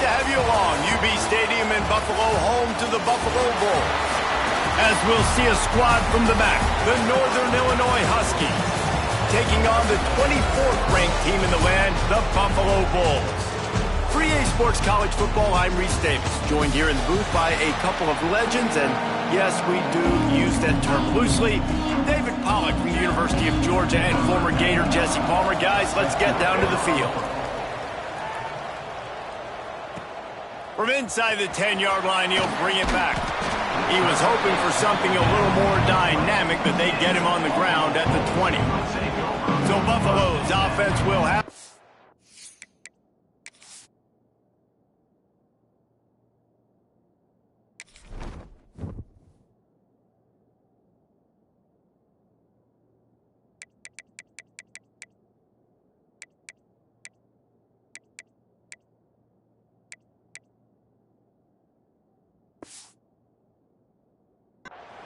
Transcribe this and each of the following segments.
to have you along. UB Stadium in Buffalo, home to the Buffalo Bulls. As we'll see a squad from the back, the Northern Illinois Huskies, taking on the 24th-ranked team in the land, the Buffalo Bulls. For EA Sports College Football, I'm Reese Davis, joined here in the booth by a couple of legends, and yes, we do use that term loosely. David Pollack from the University of Georgia and former Gator Jesse Palmer. Guys, let's get down to the field. From inside the 10-yard line, he'll bring it back. He was hoping for something a little more dynamic, but they get him on the ground at the 20. So Buffalo's offense will have...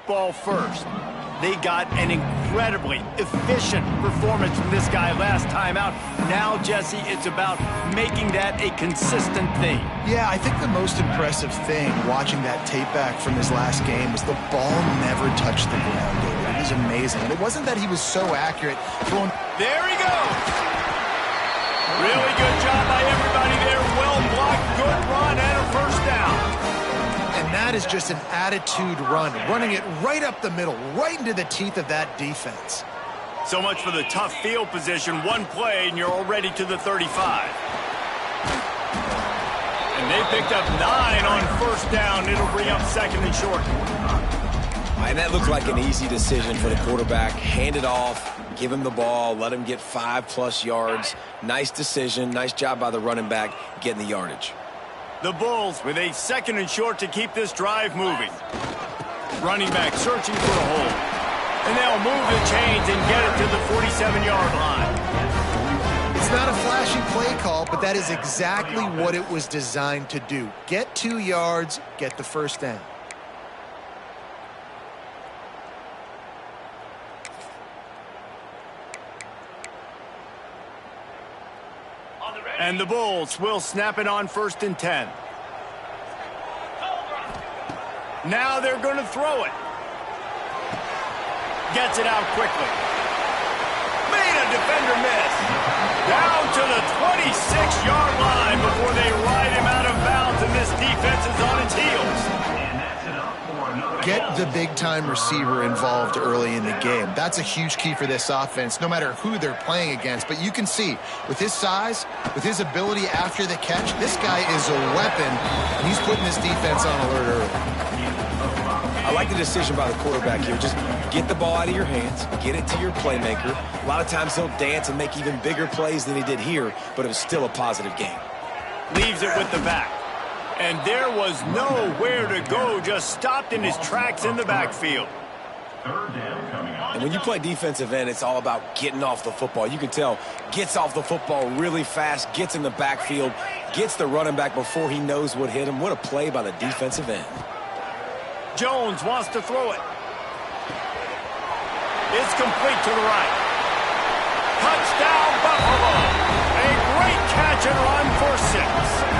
ball first. They got an incredibly efficient performance from this guy last time out. Now, Jesse, it's about making that a consistent thing. Yeah, I think the most impressive thing watching that tape back from his last game was the ball never touched the ground, David. It was amazing. And it wasn't that he was so accurate. There he goes. Really good job by everybody there. Well blocked, good run, and a first down. And that is just an attitude run, running it right up the middle, right into the teeth of that defense. So much for the tough field position. One play, and you're already to the 35. And they picked up 9 on first down. It'll bring up second and short. And that looked like an easy decision for the quarterback. Hand it off, give him the ball, let him get 5+ yards. Nice decision. Nice job by the running back getting the yardage. The Bulls with a second and short to keep this drive moving. Running back searching for a hole. And they'll move the chains and get it to the 47-yard line. It's not a flashy play call, but that is exactly what it was designed to do. Get 2 yards, get the first down. And the Bulls will snap it on 1st and 10. Now they're going to throw it. Gets it out quickly. Made a defender miss. Down to the 26-yard line before they ride him out of bounds, and this defense is on its heels. Get the big-time receiver involved early in the game. That's a huge key for this offense, no matter who they're playing against. But you can see, with his size, with his ability after the catch, this guy is a weapon, and he's putting this defense on alert early. I like the decision by the quarterback here. Just get the ball out of your hands, get it to your playmaker. A lot of times he'll dance and make even bigger plays than he did here, but it was still a positive game. Leaves it with the back. And there was nowhere to go, just stopped in his tracks in the backfield. And when you play defensive end, it's all about getting off the football. You can tell, gets off the football really fast, gets in the backfield, gets the running back before he knows what hit him. What a play by the defensive end. Jones wants to throw it. It's complete to the right. Touchdown, Buffalo. A great catch and run for 6.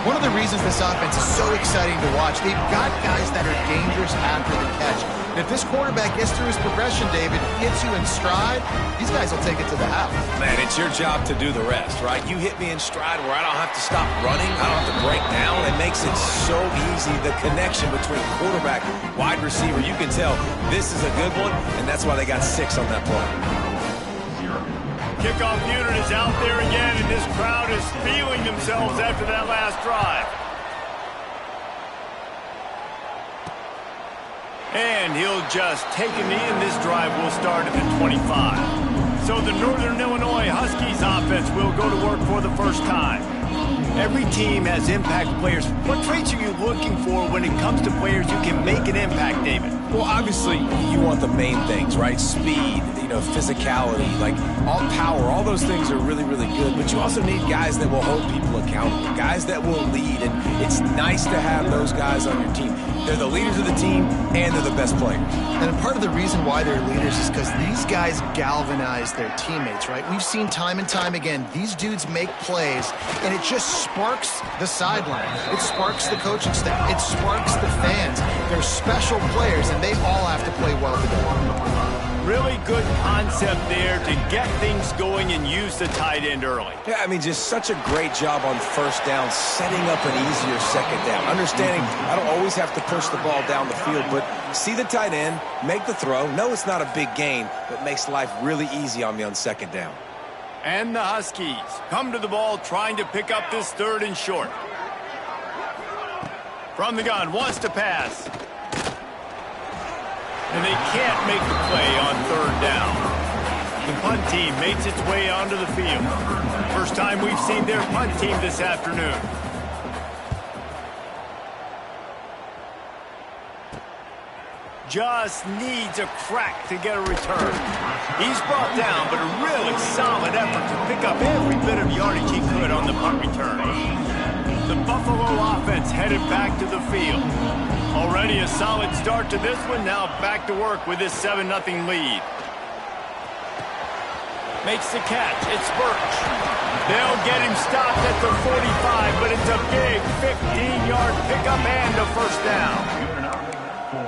One of the reasons this offense is so exciting to watch, they've got guys that are dangerous after the catch. And if this quarterback gets through his progression, David, gets you in stride, these guys will take it to the house. Man, it's your job to do the rest, right? You hit me in stride where I don't have to stop running, I don't have to break down. It makes it so easy, the connection between quarterback, wide receiver. You can tell this is a good one, and that's why they got 6 on that play. Kickoff unit is out there again, and this crowd is feeling themselves after that last drive. And he'll just take a knee, and this drive will start at the 25. So the Northern Illinois Huskies offense will go to work for the first time. Every team has impact players. What traits are you looking for when it comes to players who can make an impact, David? Well, obviously, you want the main things, right? Speed, physicality, like all power, all those things are really, really good. But you also need guys that will hold people accountable, guys that will lead. And it's nice to have those guys on your team. They're the leaders of the team, and they're the best players. And part of the reason why they're leaders is because these guys galvanize their teammates, right? We've seen time and time again, these dudes make plays, and it just sparks the sideline. It sparks the coaching staff. It sparks the fans. They're special players, and they all have to play well together. Really good concept there to get things going and use the tight end early. Yeah, I mean, just such a great job on first down, setting up an easier second down. Understanding I don't always have to push the ball down the field, but see the tight end, make the throw. No, it's not a big gain, but makes life really easy on me on second down. And the Huskies come to the ball trying to pick up this 3rd and short. From the gun, wants to pass. And they can't make the play on 3rd down. The punt team makes its way onto the field. First time we've seen their punt team this afternoon. Just needs a crack to get a return. He's brought down, but a really solid effort to pick up every bit of yardage he could on the punt return. The Buffalo offense headed back to the field. Already a solid start to this one. Now back to work with this 7-0 lead. Makes the catch. It's Birch. They'll get him stopped at the 45, but it's a big 15-yard pickup and a first down.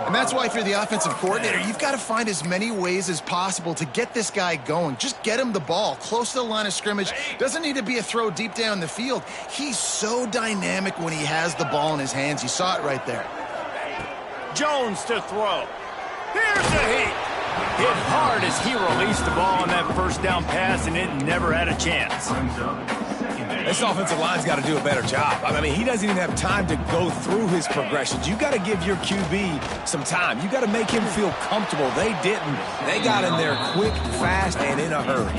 And that's why if you're the offensive coordinator, you've got to find as many ways as possible to get this guy going. Just get him the ball close to the line of scrimmage. Doesn't need to be a throw deep down the field. He's so dynamic when he has the ball in his hands. You saw it right there. Jones to throw. Here's the heat. Hit hard as he released the ball on that first down pass, and it never had a chance. This offensive line's got to do a better job. I mean, he doesn't even have time to go through his progressions. You got to give your QB some time. You got to make him feel comfortable. They didn't. They got in there quick, fast, and in a hurry.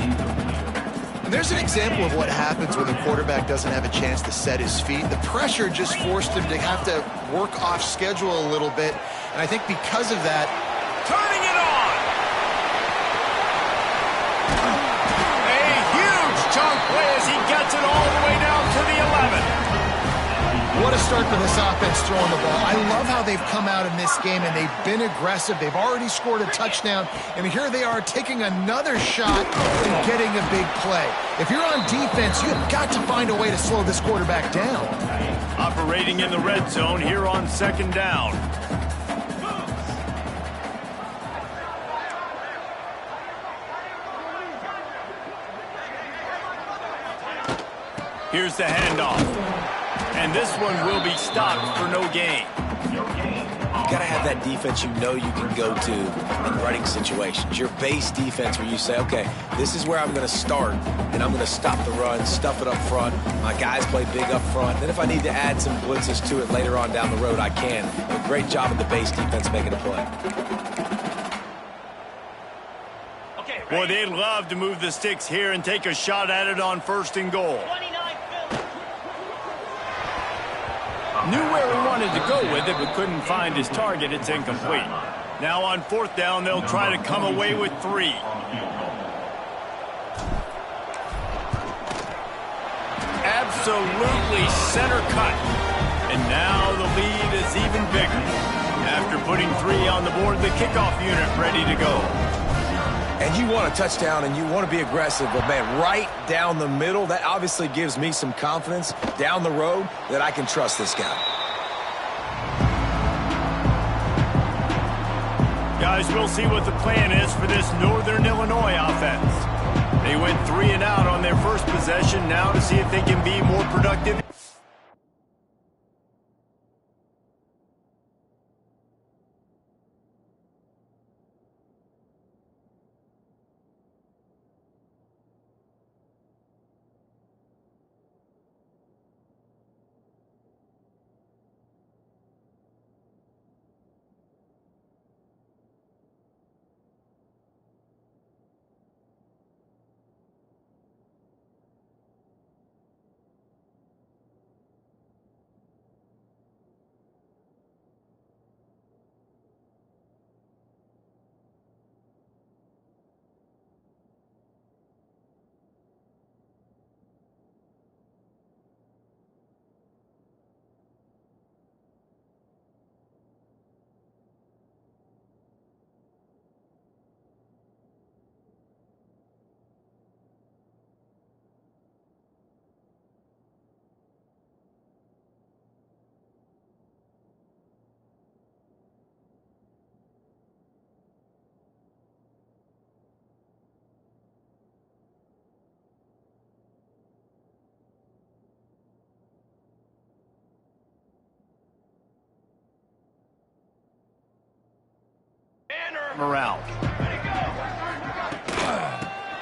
And there's an example of what happens when the quarterback doesn't have a chance to set his feet. The pressure just forced him to have to work off schedule a little bit. And I think because of that, turning it on. A huge chunk play as he gets it all the way down to the 11. What a start for this offense throwing the ball. I love how they've come out in this game, and they've been aggressive. They've already scored a touchdown, and here they are taking another shot and getting a big play. If you're on defense, you've got to find a way to slow this quarterback down. Operating in the red zone here on 2nd down. Here's the handoff. And this one will be stopped for no gain. You got to have that defense you know you can go to in running situations. Your base defense where you say, okay, this is where I'm going to start, and I'm going to stop the run, stuff it up front. My guys play big up front. Then if I need to add some blitzes to it later on down the road, I can. A great job of the base defense making a play. Boy, they'd love to move the sticks here and take a shot at it on 1st and goal. Knew where he wanted to go with it, but couldn't find his target. It's incomplete. Now on 4th down, they'll try to come away with 3. Absolutely center cut. And now the lead is even bigger. After putting 3 on the board, the kickoff unit ready to go. And you want a touchdown, and you want to be aggressive, but, man, right down the middle, that obviously gives me some confidence down the road that I can trust this guy. Guys, we'll see what the plan is for this Northern Illinois offense. They went 3 and out on their first possession. Now to see if they can be more productive. around.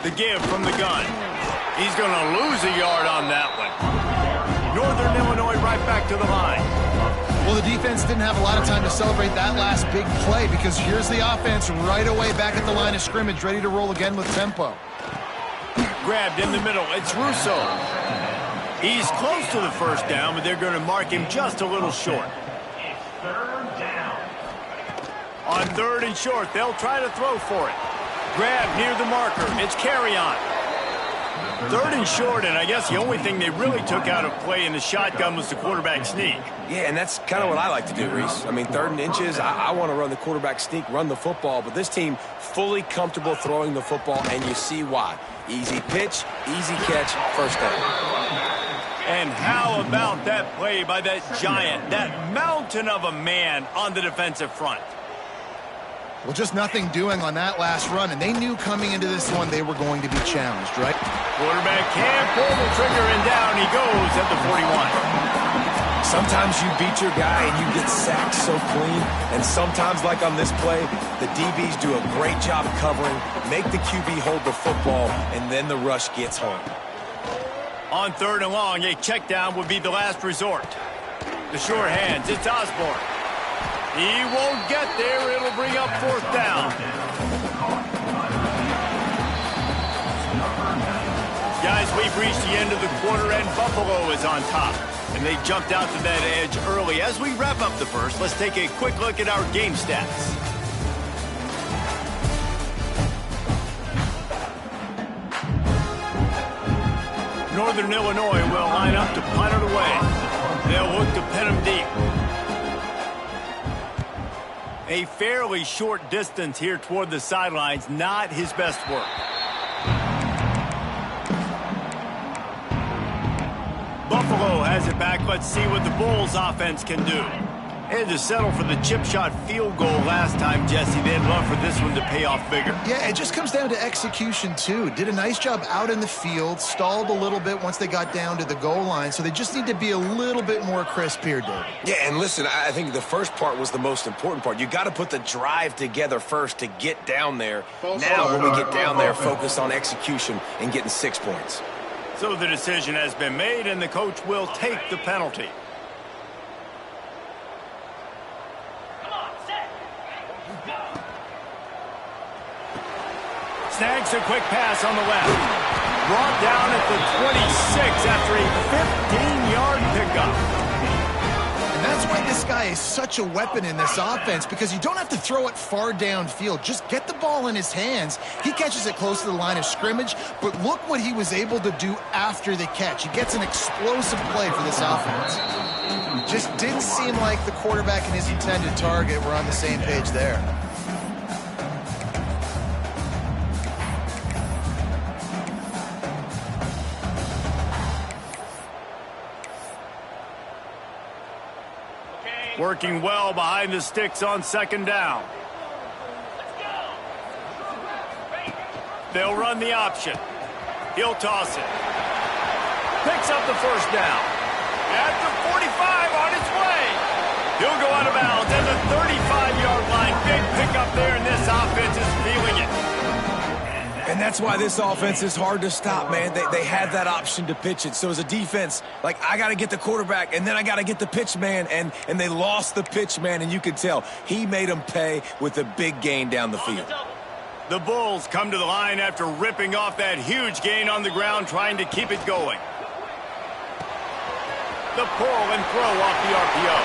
The give from the gun. He's going to lose a yard on that one. Northern Illinois right back to the line. Well, the defense didn't have a lot of time to celebrate that last big play because here's the offense right away back at the line of scrimmage, ready to roll again with tempo. Grabbed in the middle. It's Russo. He's close to the first down, but they're going to mark him just a little short. On 3rd and short, they'll try to throw for it. Grab near the marker. It's carry on. 3rd and short, and I guess the only thing they really took out of play in the shotgun was the quarterback sneak. Yeah, and that's kind of what I like to do, Reese. I mean, 3rd and inches, I want to run the quarterback sneak, run the football, but this team fully comfortable throwing the football, and you see why. Easy pitch, easy catch, first down. And how about that play by that giant, that mountain of a man on the defensive front? Well, just nothing doing on that last run, and they knew coming into this one they were going to be challenged, right? Quarterback can't pull the trigger, and down he goes at the 41. Sometimes you beat your guy and you get sacked so clean, and sometimes, like on this play, the DBs do a great job covering, make the QB hold the football, and then the rush gets home. On 3rd and long, a check down would be the last resort. The sure hands, it's Osborne. He won't get there. It'll bring up 4th down. Guys, we've reached the end of the quarter, and Buffalo is on top. And they jumped out to that edge early. As we wrap up the first, let's take a quick look at our game stats. Northern Illinois will line up to punt it away. They'll look to pin them deep. A fairly short distance here toward the sidelines, not his best work. Buffalo has it back. Let's see what the Bulls offense can do. Had to settle for the chip shot field goal last time, Jesse. They'd love for this one to pay off bigger. Yeah, it just comes down to execution, too. Did a nice job out in the field, stalled a little bit once they got down to the goal line, so they just need to be a little bit more crisp here, David. Yeah, and listen, I think the first part was the most important part. You got to put the drive together first to get down there. Now, when we get down there, focus on execution and getting 6 points. So the decision has been made, and the coach will take the penalty. Snags a quick pass on the left. Brought down at the 26 after a 15-yard pickup. And that's why this guy is such a weapon in this offense, because you don't have to throw it far downfield. Just get the ball in his hands. He catches it close to the line of scrimmage, but look what he was able to do after the catch. He gets an explosive play for this offense. Just didn't seem like the quarterback and his intended target were on the same page there. Working well behind the sticks on 2nd down. They'll run the option. He'll toss it. Picks up the 1st down. At the 45 on its way. He'll go out of bounds at the 35-yard line. Big pickup there, and this offense is feeling it. And that's why this offense is hard to stop, man. They had that option to pitch it. So as a defense, like, I got to get the quarterback, and then I got to get the pitch man, and they lost the pitch man, and you could tell he made them pay with a big gain down the field. The Bulls come to the line after ripping off that huge gain on the ground, trying to keep it going. The pull and throw off the RPO.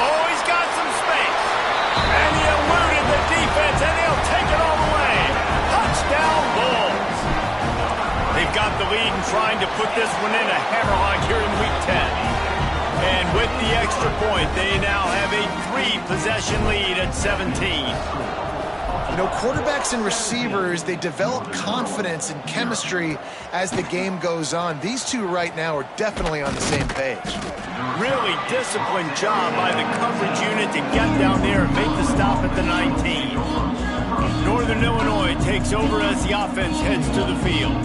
Oh, he's got some space. And he eluded the defense, and he'll take it all the way. Touchdown, Bulls. They've got the lead and trying to put this one in a hammerlock here in Week 10. And with the extra point, they now have a 3-possession lead at 17. You know, quarterbacks and receivers, they develop confidence and chemistry as the game goes on. These two right now are definitely on the same page. Really disciplined job by the coverage unit to get down there and make the stop at the 19. Northern Illinois takes over as the offense heads to the field.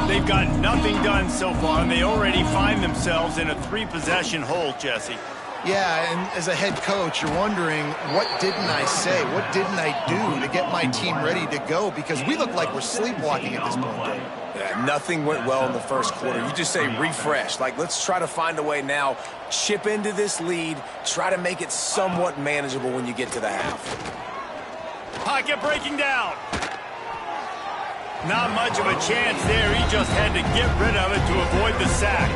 They've got nothing done so far, and they already find themselves in a 3-possession hole, Jesse. Yeah, and as a head coach, you're wondering, what didn't I say? What didn't I do to get my team ready to go? Because we look like we're sleepwalking at this point, Dave. Yeah, nothing went well in the first quarter. You just say refresh. Like, let's try to find a way now, chip into this lead, try to make it somewhat manageable when you get to the half. Pocket breaking down. Not much of a chance there. He just had to get rid of it to avoid the sack.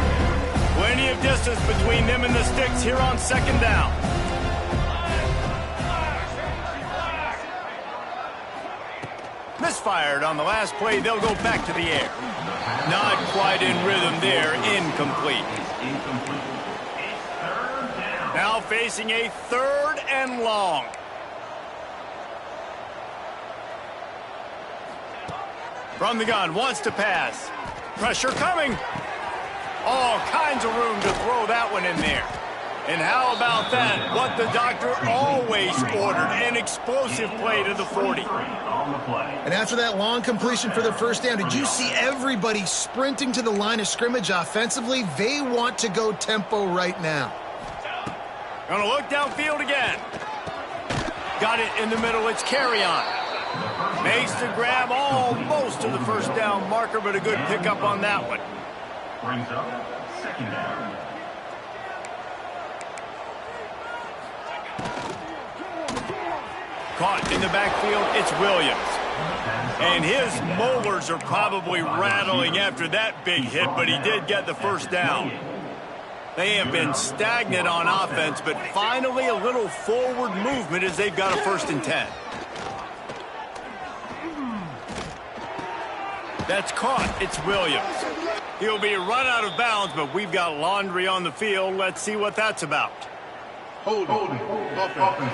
Plenty of distance between them and the sticks here on second down. Misfired on the last play. They'll go back to the air. Not quite in rhythm there. Incomplete. Now facing a 3rd and long. From the gun, wants to pass. Pressure coming. All kinds of room to throw that one in there. And how about that? What the doctor always ordered, an explosive play to the 40. And after that long completion for the first down, did you see everybody sprinting to the line of scrimmage offensively? They want to go tempo right now. Gonna look downfield again. Got it in the middle, it's carry on. Makes the grab almost to the first down marker, but a good pickup on that one. Brings up second down. Caught in the backfield, it's Williams. And his molars are probably rattling after that big hit, but he did get the first down. They have been stagnant on offense, but finally a little forward movement as they've got a 1st and 10. That's caught. It's Williams. He'll be run out of bounds, but we've got laundry on the field. Let's see what that's about. Holding. Offense.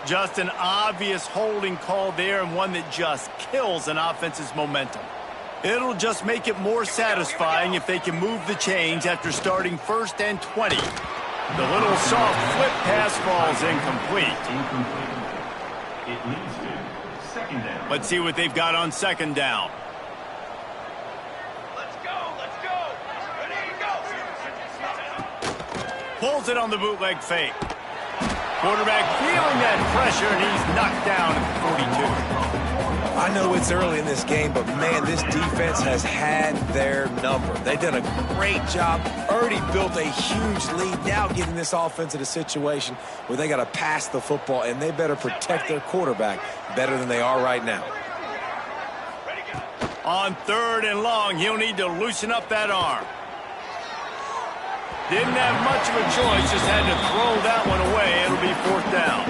Just an obvious holding call there, and one that just kills an offense's momentum. It'll just make it more satisfying if they can move the chains after starting 1st and 20. The little soft flip pass falls incomplete. It leads to second down. Let's see what they've got on second down. Let's go. Ready to go. Pulls it on the bootleg fake. Quarterback feeling that pressure, and he's knocked down at 42. I know it's early in this game, but, man, this defense has had their number. They've done a great job, already built a huge lead, now getting this offense in a situation where they got to pass the football, and they better protect their quarterback better than they are right now. On 3rd and long, he'll need to loosen up that arm. Didn't have much of a choice, just had to throw that one away. It'll be 4th down.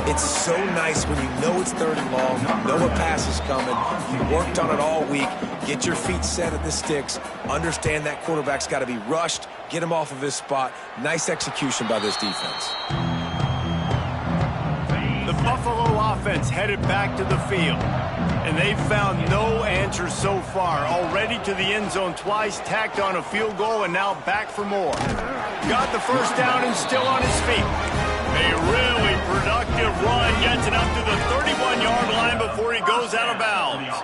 It's so nice when you know it's 3rd and long, you know a pass is coming, you worked on it all week, get your feet set at the sticks, understand that quarterback's got to be rushed, get him off of his spot. Nice execution by this defense. The Buffalo offense headed back to the field, and they've found no answers so far. Already to the end zone twice, tacked on a field goal, and now back for more. Got the first down and still on his feet. A really productive run gets it up to the 31-yard line before he goes out of bounds.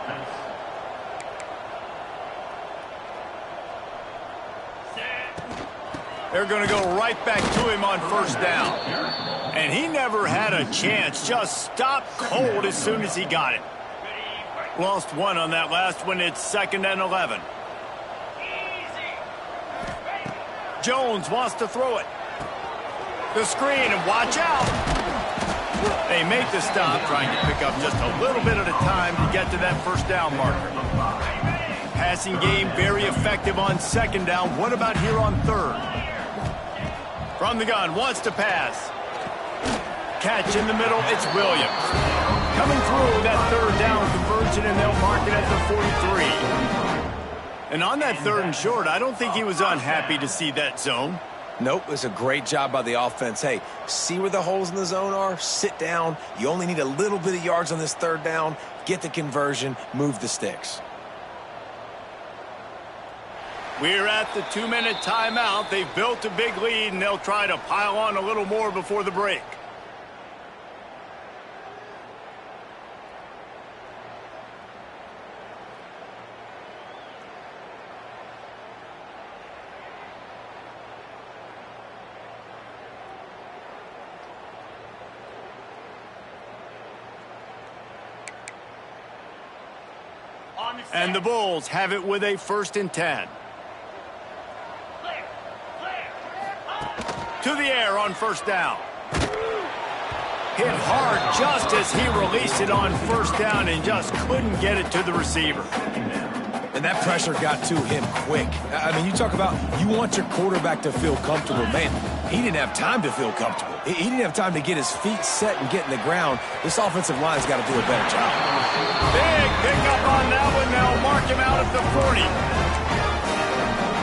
They're going to go right back to him on 1st down. And he never had a chance, just stopped cold as soon as he got it. Lost one on that last one. It's 2nd and 11. Jones wants to throw it. The screen, and watch out. They make the stop, trying to pick up just a little bit at a time to get to that 1st down marker. Passing game very effective on 2nd down. What about here on 3rd? From the gun, wants to pass. Catch in the middle, it's Williams. Coming through that 3rd down conversion, and they'll mark it at the 43. And on that 3rd and short, I don't think he was unhappy to see that zone. Nope, it's a great job by the offense. Hey, see where the holes in the zone are? Sit down. You only need a little bit of yards on this 3rd down. Get the conversion. Move the sticks. We're at the 2-minute timeout. They've built a big lead, and they'll try to pile on a little more before the break. And the Bulls have it with a 1st and 10. To the air on 1st down. Hit hard just as he released it on 1st down and just couldn't get it to the receiver. And that pressure got to him quick. I mean, you talk about you want your quarterback to feel comfortable. Man, he didn't have time to feel comfortable. He didn't have time to get his feet set and get in the ground. This offensive line's got to do a better job. Big pickup on that one. They'll mark him out at the 40.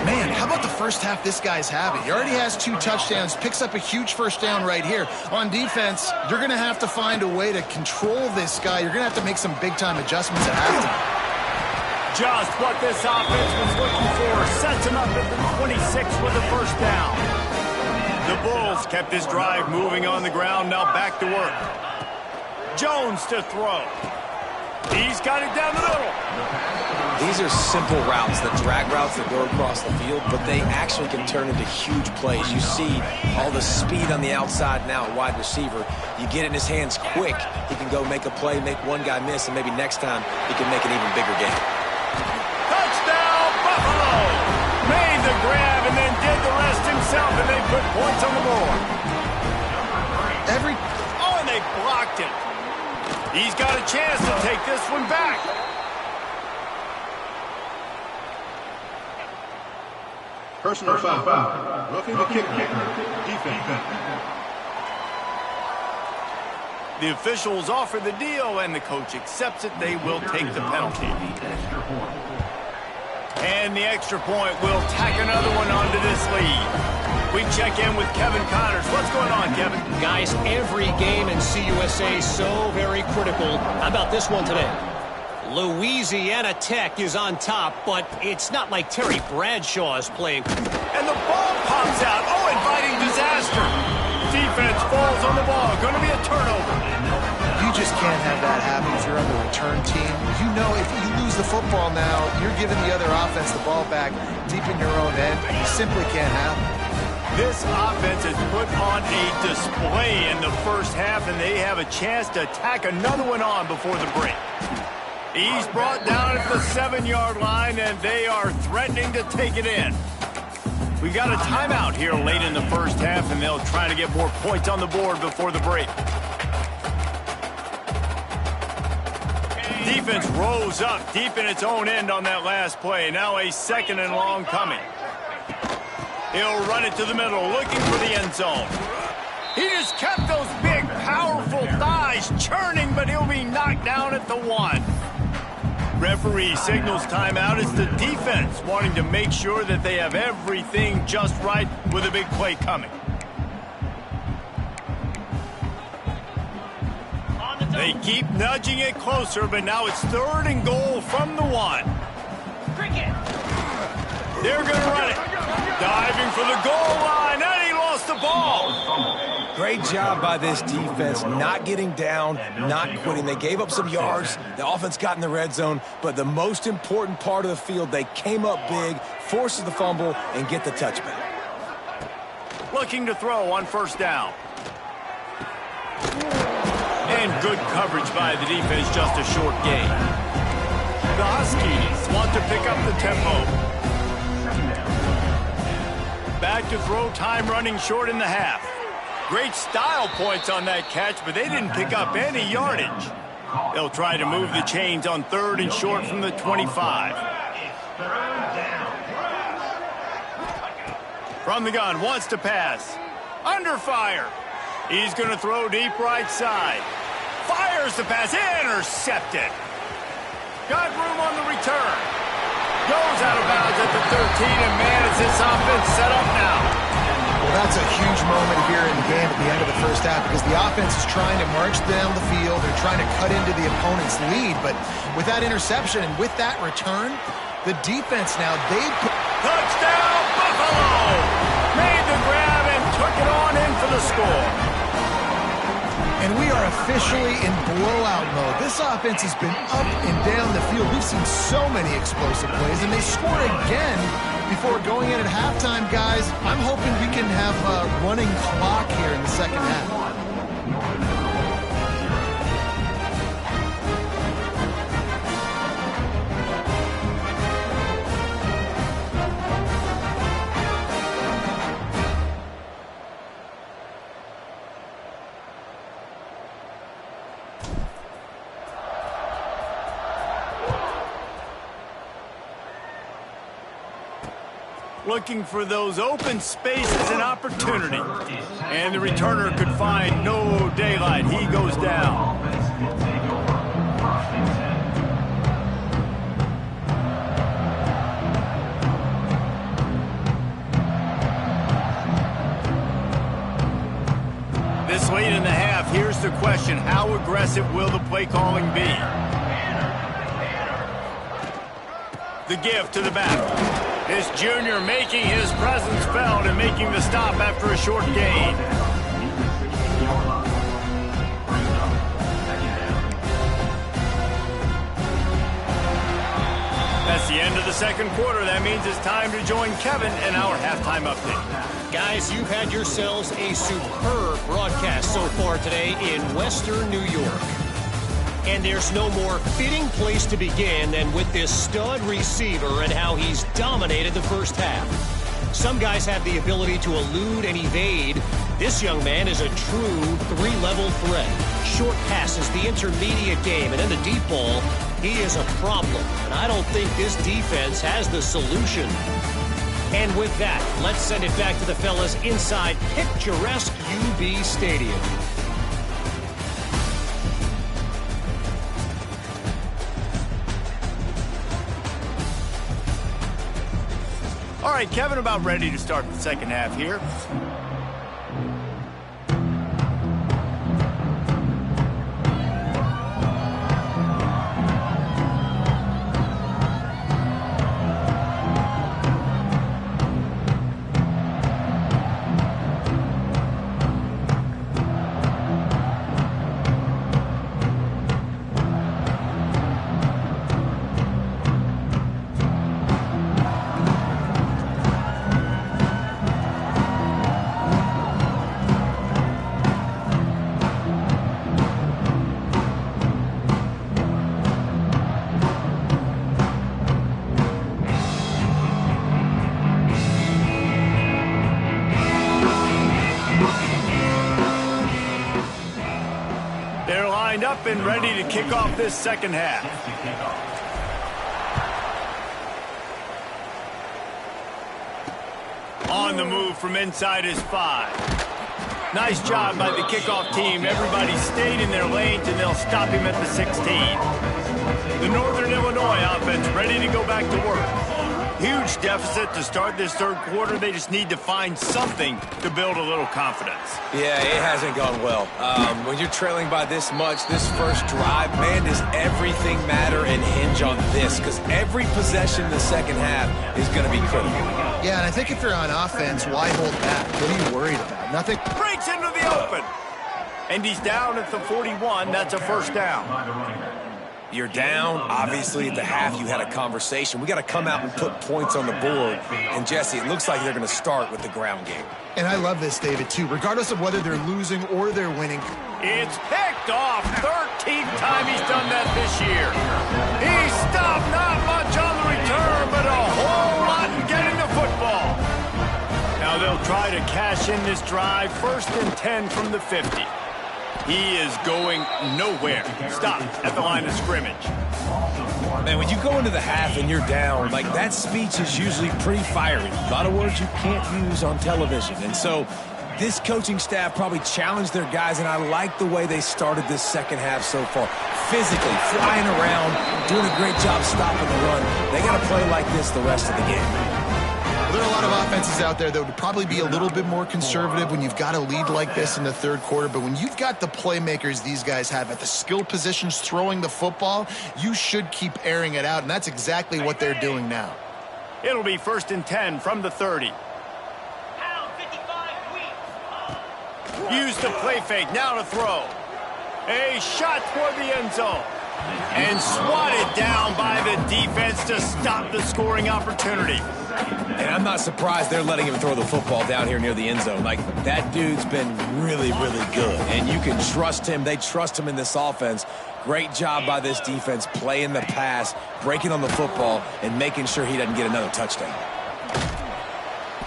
Man, how about the first half this guy's having? He already has 2 touchdowns, picks up a huge 1st down right here. On defense, you're going to have to find a way to control this guy. You're going to have to make some big-time adjustments at halftime. Just what this offense was looking for. Sets him up at the 26 with the 1st down. The Bulls kept this drive moving on the ground. Now back to work. Jones to throw. He's got it down the middle. These are simple routes, the drag routes that go across the field, but they actually can turn into huge plays. You see all the speed on the outside now at wide receiver. You get it in his hands quick, he can go make a play, make one guy miss, and maybe next time he can make an even bigger game. Touchdown, Buffalo! Made the grab and then did the rest himself, and they put points on the board. And they blocked it. He's got a chance to take this one back. Personal foul. Roughing the kicker. Defense. The officials offer the deal, and the coach accepts it. They will take the penalty. And the extra point will tack another one onto this lead. We check in with Kevin Connors. What's going on, Kevin? Guys, every game in CUSA is so very critical. How about this one today? Louisiana Tech is on top, but it's not like Terry Bradshaw is playing. And the ball pops out. Oh, inviting disaster. Defense falls on the ball. Going to be a turnover. You just can't have that happen if you're on the return team. You know if you lose the football now, you're giving the other offense the ball back deep in your own end. You simply can't have it. This offense has put on a display in the 1st half, and they have a chance to tack another one on before the break. He's brought down at the 7-yard line, and they are threatening to take it in. We got a timeout here late in the 1st half, and they'll try to get more points on the board before the break. Defense rose up deep in its own end on that last play. Now a 2nd and long coming. He'll run it to the middle, looking for the end zone. He just kept those big, powerful thighs churning, but he'll be knocked down at the 1. Referee signals timeout. It's the defense wanting to make sure that they have everything just right with a big play coming. They keep nudging it closer, but now it's 3rd and goal from the 1. They're going to run it. Diving for the goal line, and he lost the ball. Great job by this defense, not getting down, not quitting. They gave up some yards. The offense got in the red zone, but the most important part of the field, they came up big, forces the fumble, and get the touchback. Looking to throw on 1st down. And good coverage by the defense, just a short gain. The Huskies want to pick up the tempo. Back to throw, time running short in the half. Great style points on that catch, but they didn't pick up any yardage. They'll try to move the chains on 3rd and short from the 25. From the gun, wants to pass. Under fire. He's going to throw deep right side. Fires the pass, intercepted. Got room on the return. Goes out of bounds at the 13, and man, is this offense set up now. Well, that's a huge moment here in the game at the end of the 1st half because the offense is trying to march down the field. They're trying to cut into the opponent's lead, but with that interception and with that return, the defense now, Touchdown, Buffalo! Made the grab and took it on in for the score. And we are officially in blowout mode. This offense has been up and down the field. We've seen so many explosive plays, and they score again before going in at halftime, guys. I'm hoping we can have a running clock here in the 2nd half. looking for those open spaces and opportunity. And the returner could find no daylight. He goes down. This late in the half, here's the question. How aggressive will the play calling be? The give to the back. This junior making his presence felt and making the stop after a short gain. That's the end of the second quarter. That means it's time to join Kevin in our halftime update. Guys, you've had yourselves a superb broadcast so far today in Western New York. And there's no more fitting place to begin than with this stud receiver and how he's dominated the first half. Some guys have the ability to elude and evade. This young man is a true three-level threat. Short passes, the intermediate game, and then the deep ball, he is a problem. And I don't think this defense has the solution. And with that, let's send it back to the fellas inside picturesque UB Stadium. All right, Kevin, about ready to start the second half here. Up and ready to kick off this second half. On the move from inside his 5. Nice job by the kickoff team. Everybody stayed in their lanes, and they'll stop him at the 16. The Northern Illinois offense ready to go back to work. Huge deficit to start this third quarter. They just need to find something to build a little confidence. Yeah, it hasn't gone well. When you're trailing by this much, this first drive, man, does everything matter and hinge on this? Because every possession in the second half is going to be critical. Yeah, and I think if you're on offense, why hold back? What are you worried about? Nothing. Breaks into the open. And he's down at the 41. That's a first down. You're down. Obviously, at the half, you had a conversation. We got to come out and put points on the board. And, Jesse, it looks like they're going to start with the ground game. And I love this, David, too. Regardless of whether they're losing or they're winning. It's picked off. 13th time he's done that this year. He stopped not much on the return, but a whole lot in getting the football. Now they'll try to cash in this drive. 1st and 10 from the 50. He is going nowhere. Stop at the line of scrimmage. Man, when you go into the half and you're down, like, that speech is usually pretty fiery. A lot of words you can't use on television. And so this coaching staff probably challenged their guys, and I like the way they started this second half so far. Physically, flying around, doing a great job stopping the run. They got to play like this the rest of the game. There are a lot of offenses out there that would probably be a little bit more conservative when you've got a lead like this in the third quarter. But when you've got the playmakers these guys have at the skill positions throwing the football, you should keep airing it out. And that's exactly what they're doing now. It'll be 1st and 10 from the 30. Use the play fake. Now to throw. A shot toward the end zone. And swatted down by the defense to stop the scoring opportunity. And I'm not surprised they're letting him throw the football down here near the end zone. Like, that dude's been really, really good. And you can trust him. They trust him in this offense. Great job by this defense playing the pass, breaking on the football, and making sure he doesn't get another touchdown.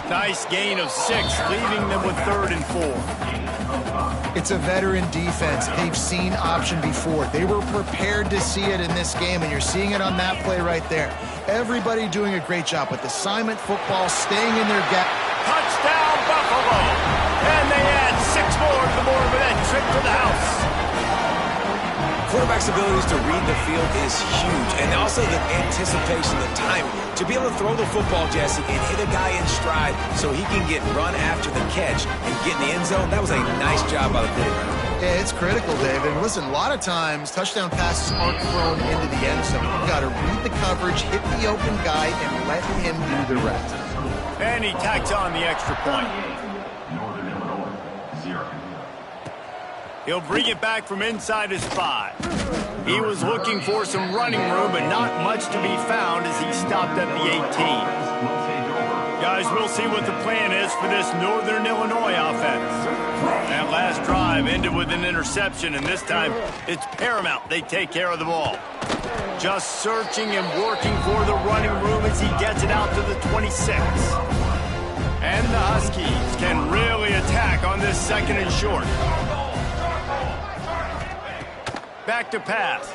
Nice gain of 6, leaving them with 3rd and 4. It's a veteran defense. They've seen option before. They were prepared to see it in this game, and you're seeing it on that play right there. Everybody doing a great job with assignment football, staying in their gap. Touchdown, Buffalo! And they add 6 more to the board with that trip to the house. Quarterback's abilities to read the field is huge, and also the anticipation, the timing. To be able to throw the football, Jesse, and hit a guy in stride so he can get run after the catch and get in the end zone, that was a nice job by the quarterback. Yeah, it's critical, David. Listen, a lot of times touchdown passes aren't thrown into the end zone. You've got to read the coverage, hit the open guy, and let him do the rest. And he tacks on the extra point. He'll bring it back from inside his 5. He was looking for some running room, but not much to be found as he stopped at the 18. Guys, we'll see what the plan is for this Northern Illinois offense. That last drive ended with an interception, and this time it's paramount they take care of the ball. Just searching and working for the running room as he gets it out to the 26. And the Huskies can really attack on this 2nd and short. Back to pass.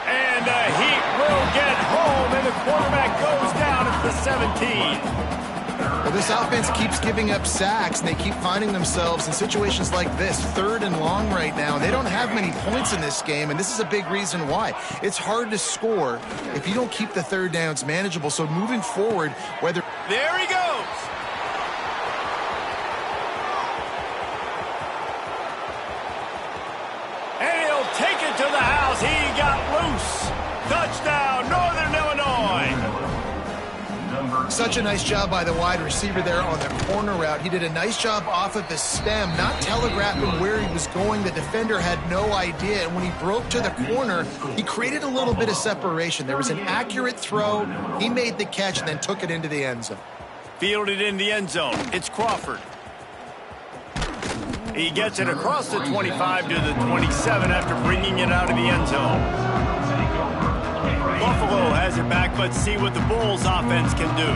And the Heat will get home, and the quarterback goes down at the 17. Well, this offense keeps giving up sacks, and they keep finding themselves in situations like this, 3rd and long right now. They don't have many points in this game, and this is a big reason why. It's hard to score if you don't keep the 3rd downs manageable. So moving forward, whether... There he goes. Take it to the house. He got loose. Touchdown, Northern Illinois. Such a nice job by the wide receiver there on the corner route. He did a nice job off of the stem, not telegraphing where he was going. The defender had no idea. And when he broke to the corner, he created a little bit of separation. There was an accurate throw. He made the catch and then took it into the end zone. Fielded in the end zone. It's Crawford. He gets it across the 25 to the 27 after bringing it out of the end zone. Buffalo has it back, but see what the Bulls offense can do.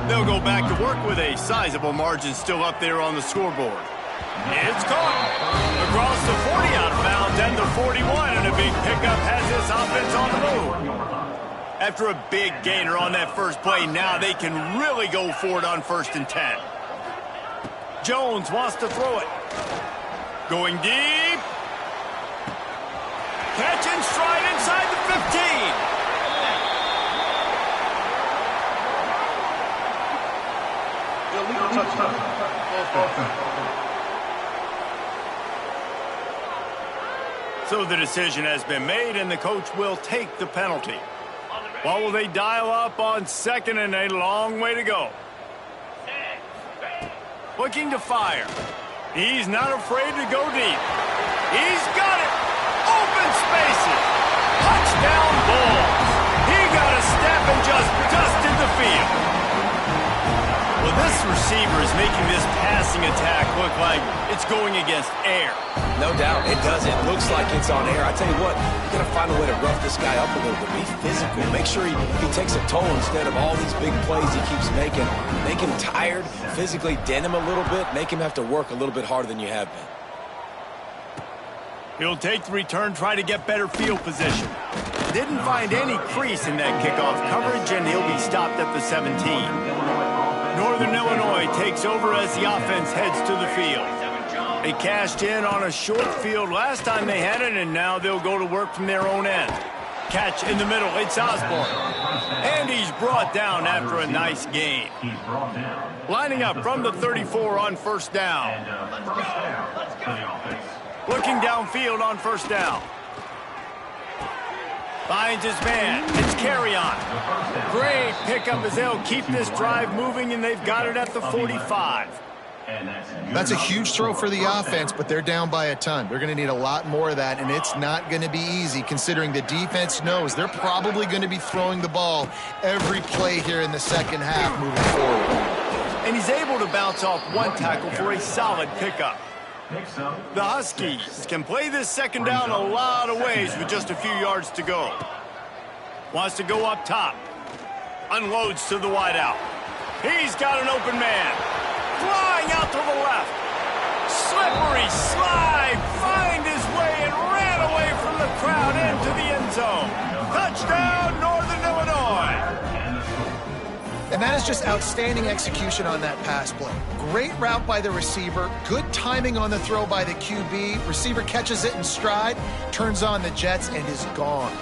They'll go back to work with a sizable margin still up there on the scoreboard. It's caught. Across the 40 out of bounds and the 41, and a big pickup has this offense on the move. After a big gainer on that first play, now they can really go for it on 1st and 10. Jones wants to throw it. Going deep. Catch and stride inside the 15. Illegal touchdown. So the decision has been made, and the coach will take the penalty. What will they dial up on 2nd and a long way to go? Looking to fire. He's not afraid to go deep. He's got it. Open spaces. Touchdown Bulls. He got a step and just dusted the field. Well, this receiver is making this passing attack look like it's going against air. No doubt, it does. It looks like it's on air. I tell you what, you got to find a way to rough this guy up a little bit. Be physical. Make sure he takes a toll instead of all these big plays he keeps making. Make him tired, physically dent him a little bit, make him have to work a little bit harder than you have been. He'll take the return, try to get better field position. Didn't find any crease in that kickoff coverage, and he'll be stopped at the 17. Northern Illinois takes over as the offense heads to the field. They cashed in on a short field last time they had it, and now they'll go to work from their own end. Catch in the middle, it's Osborne. And he's brought down after a nice gain. Lining up from the 34 on 1st down. Looking downfield on 1st down. Finds his man. It's Carry-On. Great pickup as they'll keep this drive moving, and they've got it at the 45. That's a huge throw for the offense, but they're down by a ton. They're going to need a lot more of that, and it's not going to be easy considering the defense knows they're probably going to be throwing the ball every play here in the 2nd half moving forward. And he's able to bounce off one tackle for a solid pickup. The Huskies can play this 2nd down a lot of ways with just a few yards to go. Wants to go up top. Unloads to the wideout. He's got an open man. Flying out to the left. Slippery slide. Find his way and ran away from the crowd into the end zone. Touchdown, Northern Illinois. And that is just outstanding execution on that pass play. Great route by the receiver. Good timing on the throw by the QB. Receiver catches it in stride, turns on the jets, and is gone.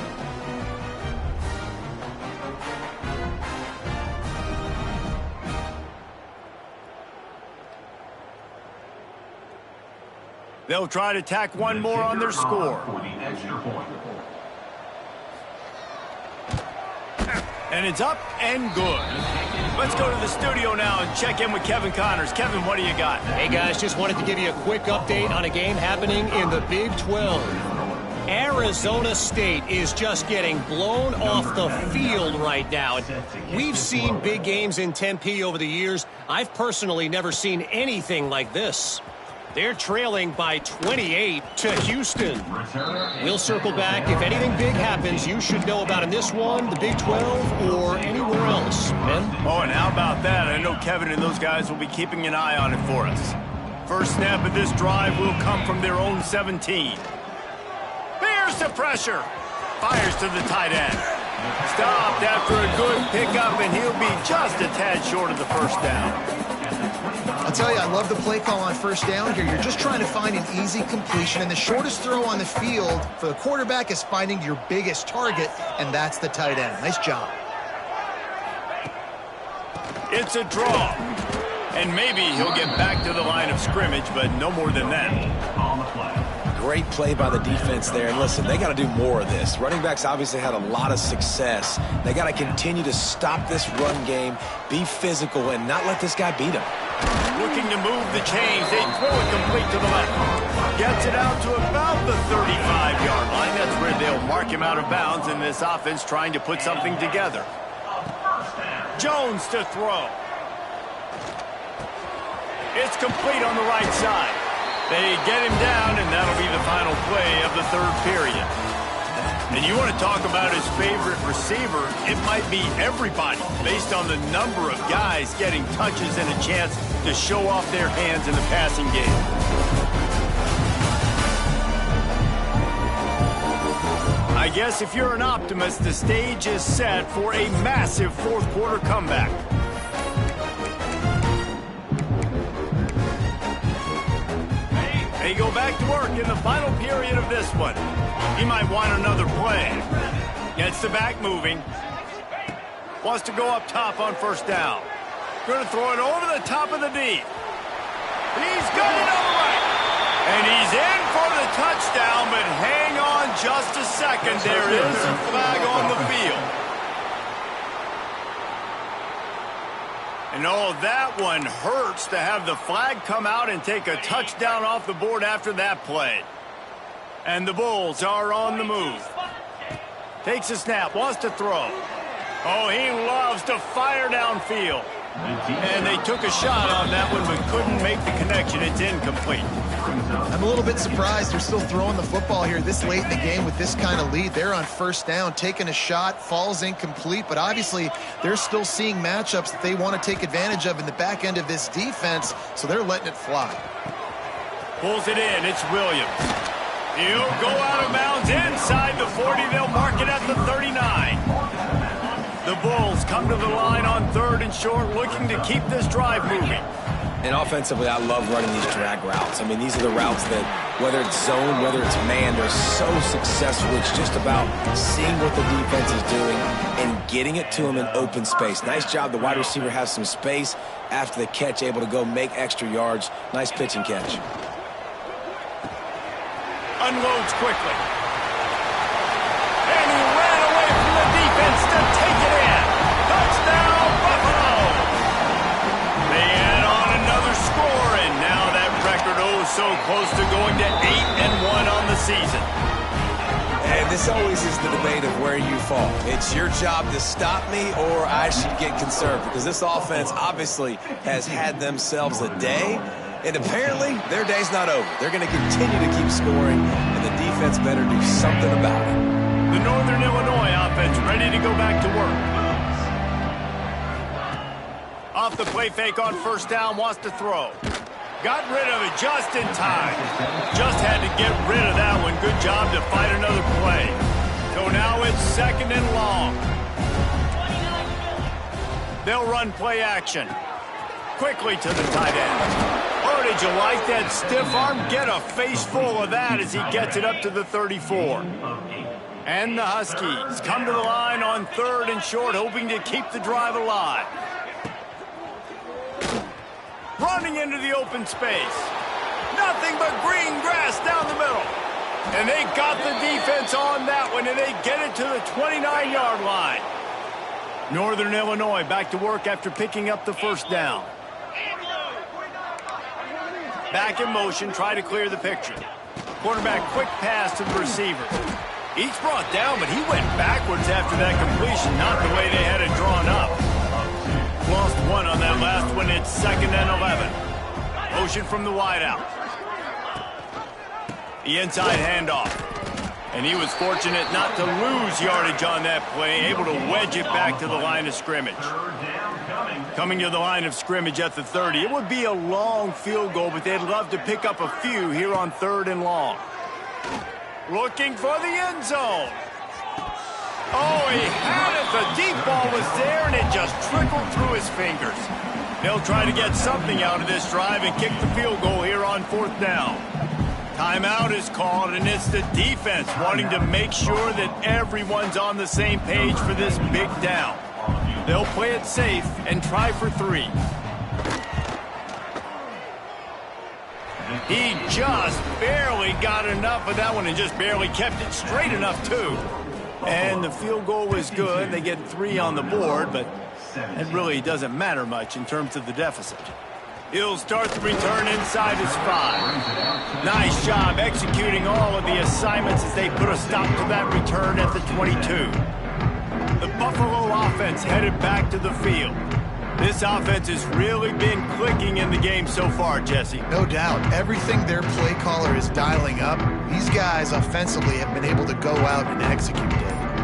They'll try to tack one more on their score. And it's up and good. Let's go to the studio now and check in with Kevin Connors. Kevin, what do you got? Hey, guys, just wanted to give you a quick update on a game happening in the Big 12. Arizona State is just getting blown off the field right now. We've seen big games in Tempe over the years. I've personally never seen anything like this. They're trailing by 28 to Houston. We'll circle back. If anything big happens, you should know about in this one, the Big 12, or anywhere else. Ben? Oh, and how about that? I know Kevin and those guys will be keeping an eye on it for us. First snap of this drive will come from their own 17. Here's the pressure. Fires to the tight end. Stopped after a good pickup, and he'll be just a tad short of the first down. I'll tell you, I love the play call on first down here. You're just trying to find an easy completion, and the shortest throw on the field for the quarterback is finding your biggest target, and that's the tight end. Nice job. It's a draw. And maybe he'll get back to the line of scrimmage, but no more than that. Great play by the defense there. And listen, they got to do more of this. Running backs obviously had a lot of success. They got to continue to stop this run game, be physical, and not let this guy beat them. Looking to move the chains. They throw it complete to the left. Gets it out to about the 35-yard line. That's where they'll mark him out of bounds in this offense trying to put something together. Jones to throw. It's complete on the right side. They get him down, and that'll be the final play of the third period. And you want to talk about his favorite receiver, it might be everybody based on the number of guys getting touches and a chance to show off their hands in the passing game. I guess if you're an optimist, the stage is set for a massive fourth-quarter comeback. They go back to work in the final period of this one. He might want another play. Gets the back moving. Wants to go up top on first down. Going to throw it over the top of the deep. He's got it all right. And he's in for the touchdown, but hang on just a second. There is a flag on the field. And oh, that one hurts to have the flag come out and take a touchdown off the board after that play. And the Bulls are on the move. Takes a snap, wants to throw. Oh, he loves to fire downfield. And they took a shot on that one, but couldn't make the connection. It's incomplete. I'm a little bit surprised they're still throwing the football here this late in the game with this kind of lead. They're on first down, taking a shot, falls incomplete, but obviously they're still seeing matchups that they want to take advantage of in the back end of this defense, so they're letting it fly. Pulls it in, it's Williams. He'll go out of bounds inside the 40. They'll mark it at the 39. The Bulls come to the line on third and short, looking to keep this drive moving. And offensively, I love running these drag routes. I mean, these are the routes that, whether it's zone, whether it's man, they're so successful. It's just about seeing what the defense is doing and getting it to them in open space. Nice job. The wide receiver has some space after the catch, able to go make extra yards. Nice pitch and catch. Unloads quickly. And he ran away from the defense to take it in. Touchdown, Buffalo! They add on another score, and now that record so close to going to 8-1 on the season. And this always is the debate of where you fall. It's your job to stop me, or I should get conserved, because this offense obviously has had themselves a day. And apparently, their day's not over. They're going to continue to keep scoring, and the defense better do something about it. The Northern Illinois offense ready to go back to work. Off the play fake on first down, wants to throw. Got rid of it just in time. Just had to get rid of that one. Good job to fight another play. So now it's 2nd and long. They'll run play action. Quickly to the tight end. Oh, did you like that stiff arm? Get a face full of that as he gets it up to the 34. And the Huskies come to the line on 3rd and short, hoping to keep the drive alive. Running into the open space. Nothing but green grass down the middle. And they got the defense on that one, and they get it to the 29-yard line. Northern Illinois back to work after picking up the first down. Back in motion, try to clear the picture. Quarterback quick pass to the receiver. Each brought down, but he went backwards after that completion, not the way they had it drawn up. Lost one on that last one. It's 2nd and 11. Motion from the wideout. The inside handoff. And he was fortunate not to lose yardage on that play, able to wedge it back to the line of scrimmage. Coming to the line of scrimmage at the 30. It would be a long field goal, but they'd love to pick up a few here on 3rd and long. Looking for the end zone. Oh, he had it. The deep ball was there, and it just trickled through his fingers. They'll try to get something out of this drive and kick the field goal here on 4th down. Timeout is called, and it's the defense wanting to make sure that everyone's on the same page for this big down. They'll play it safe and try for 3. He just barely got enough of that one and just barely kept it straight enough, too. And the field goal was good. They get 3 on the board, but it really doesn't matter much in terms of the deficit. He'll start the return inside his 5. Nice job executing all of the assignments as they put a stop to that return at the 22. The Buffalo offense headed back to the field. This offense has really been clicking in the game so far, Jesse. No doubt. Everything their play caller is dialing up, these guys offensively have been able to go out and execute it.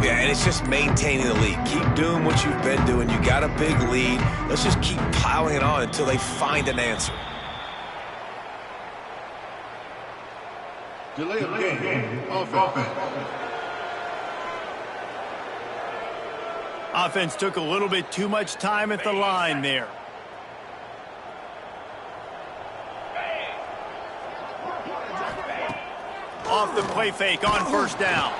Yeah, and it's just maintaining the lead. Keep doing what you've been doing. You got a big lead. Let's just keep piling it on until they find an answer. Delay of game. Offense. Offense took a little bit too much time at the line there. Off the play fake on first down.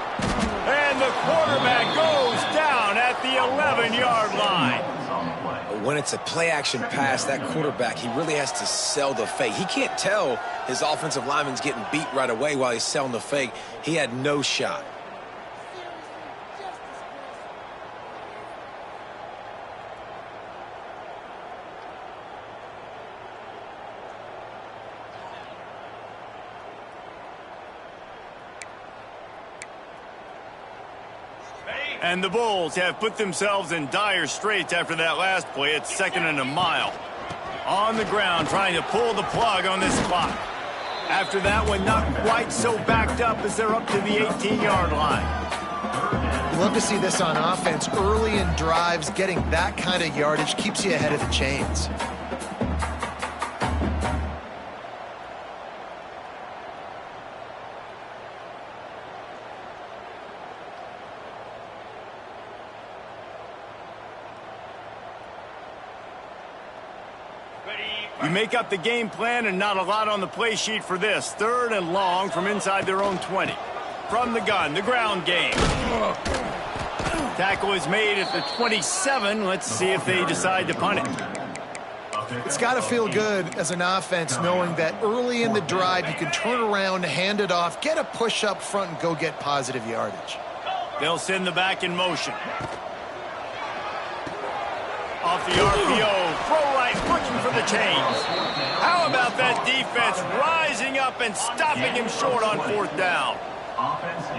And the quarterback goes down at the 11-yard line. When it's a play-action pass, that quarterback, he really has to sell the fake. He can't tell his offensive lineman's getting beat right away while he's selling the fake. He had no shot. And the Bulls have put themselves in dire straits after that last play. It's 2nd and a mile. On the ground, trying to pull the plug on this clock. After that one, not quite so backed up as they're up to the 18-yard line. Love to see this on offense. Early in drives, getting that kind of yardage keeps you ahead of the chains. You make up the game plan and not a lot on the play sheet for this. 3rd and long from inside their own 20. From the gun, the ground game. Tackle is made at the 27. Let's see if they decide to punt it. It's got to feel good as an offense knowing that early in the drive you can turn around, hand it off, get a push up front, and go get positive yardage. They'll send the back in motion. Off the RPO, throw right, looking for the chains. How about that defense rising up and stopping him short on 4th down?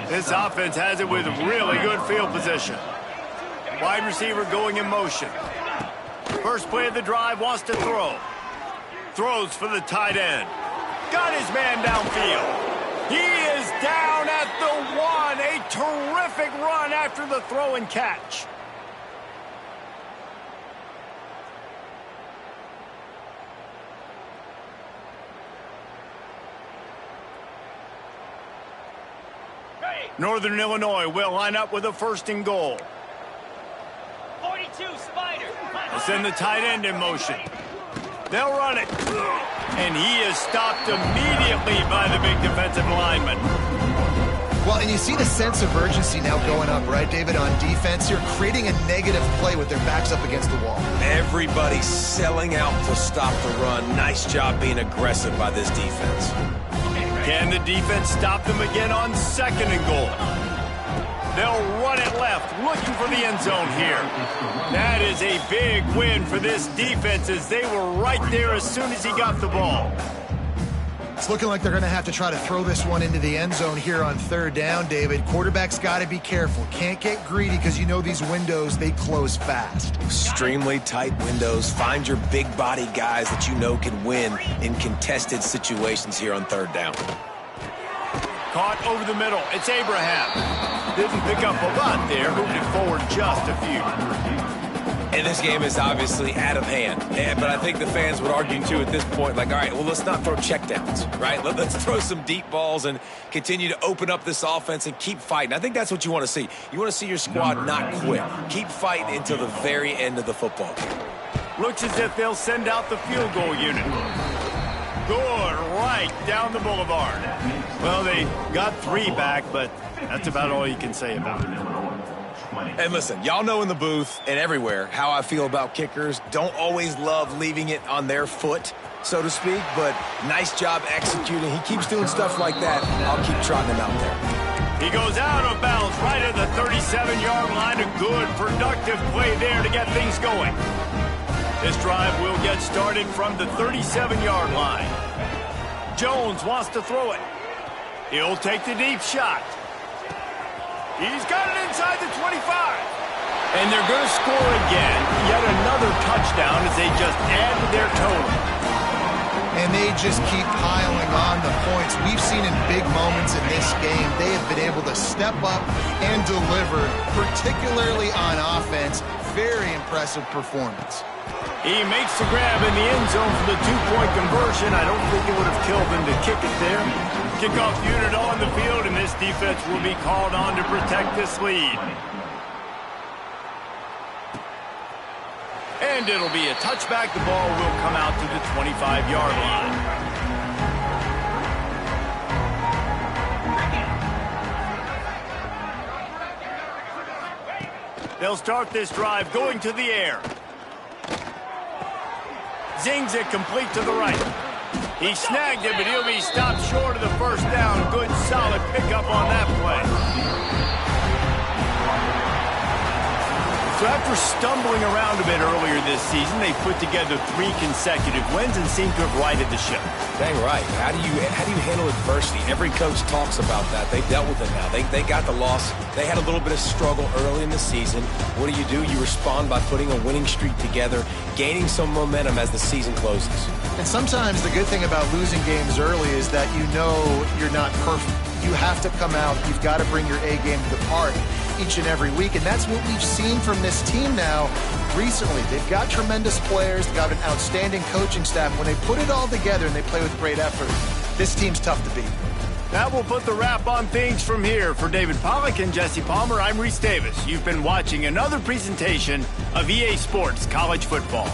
This offense has it with really good field position. Wide receiver going in motion. First play of the drive, wants to throw. Throws for the tight end. Got his man downfield. He is down at the 1. A terrific run after the throw and catch. Northern Illinois will line up with a 1st and goal. 42, Spider. They'll send the tight end in motion. They'll run it. And he is stopped immediately by the big defensive lineman. Well, and you see the sense of urgency now going up, right, David, on defense here, creating a negative play with their backs up against the wall. Everybody's selling out to stop the run. Nice job being aggressive by this defense. Can the defense stop them again on 2nd and goal? They'll run it left, looking for the end zone here. That is a big win for this defense as they were right there as soon as he got the ball. It's looking like they're going to have to try to throw this one into the end zone here on 3rd down, David. Quarterback's got to be careful. Can't get greedy because you know these windows, they close fast. Extremely tight windows. Find your big body guys that you know can win in contested situations here on 3rd down. Caught over the middle. It's Abraham. Didn't pick up a lot there. Moved it forward just a few. And this game is obviously out of hand. But I think the fans would argue, too, at this point, like, all right, well, let's not throw checkdowns, right? Let's throw some deep balls and continue to open up this offense and keep fighting. I think that's what you want to see. You want to see your squad not quit. Keep fighting until the very end of the football game. Looks as if they'll send out the field goal unit. Good, right down the boulevard. Well, they got 3 back, but that's about all you can say about it. And listen, y'all know in the booth and everywhere how I feel about kickers. Don't always love leaving it on their foot, so to speak, but nice job executing. He keeps doing stuff like that. I'll keep trotting him out there. He goes out of bounds right at the 37-yard line. A good, productive play there to get things going. This drive will get started from the 37-yard line. Jones wants to throw it. He'll take the deep shot. He's got it inside the 25. And they're going to score again. Yet another touchdown as they just add to their total. And they just keep piling on the points. We've seen in big moments in this game, they have been able to step up and deliver, particularly on offense. Very impressive performance. He makes the grab in the end zone for the 2-point conversion. I don't think it would have killed him to kick it there. Kickoff unit on the field, and this defense will be called on to protect this lead. And it'll be a touchback. The ball will come out to the 25-yard line. They'll start this drive going to the air. Zings it complete to the right. He snagged it, but he'll be stopped short of the 1st down. Good, solid pickup on that play. So after stumbling around a bit earlier this season, they put together 3 consecutive wins and seem to have righted the ship. Dang right. How do you handle adversity? Every coach talks about that. They've dealt with it now. They got the loss. They had a little bit of struggle early in the season. What do? You respond by putting a winning streak together, gaining some momentum as the season closes. And sometimes the good thing about losing games early is that you know you're not perfect. You have to come out. You've got to bring your A game to the park each and every week, and that's what we've seen from this team now recently. They've got tremendous players. They've got an outstanding coaching staff. When they put it all together and they play with great effort, this team's tough to beat. That will put the wrap on things from here. For David Pollack and Jesse Palmer, I'm Reese Davis. You've been watching another presentation of EA Sports College Football.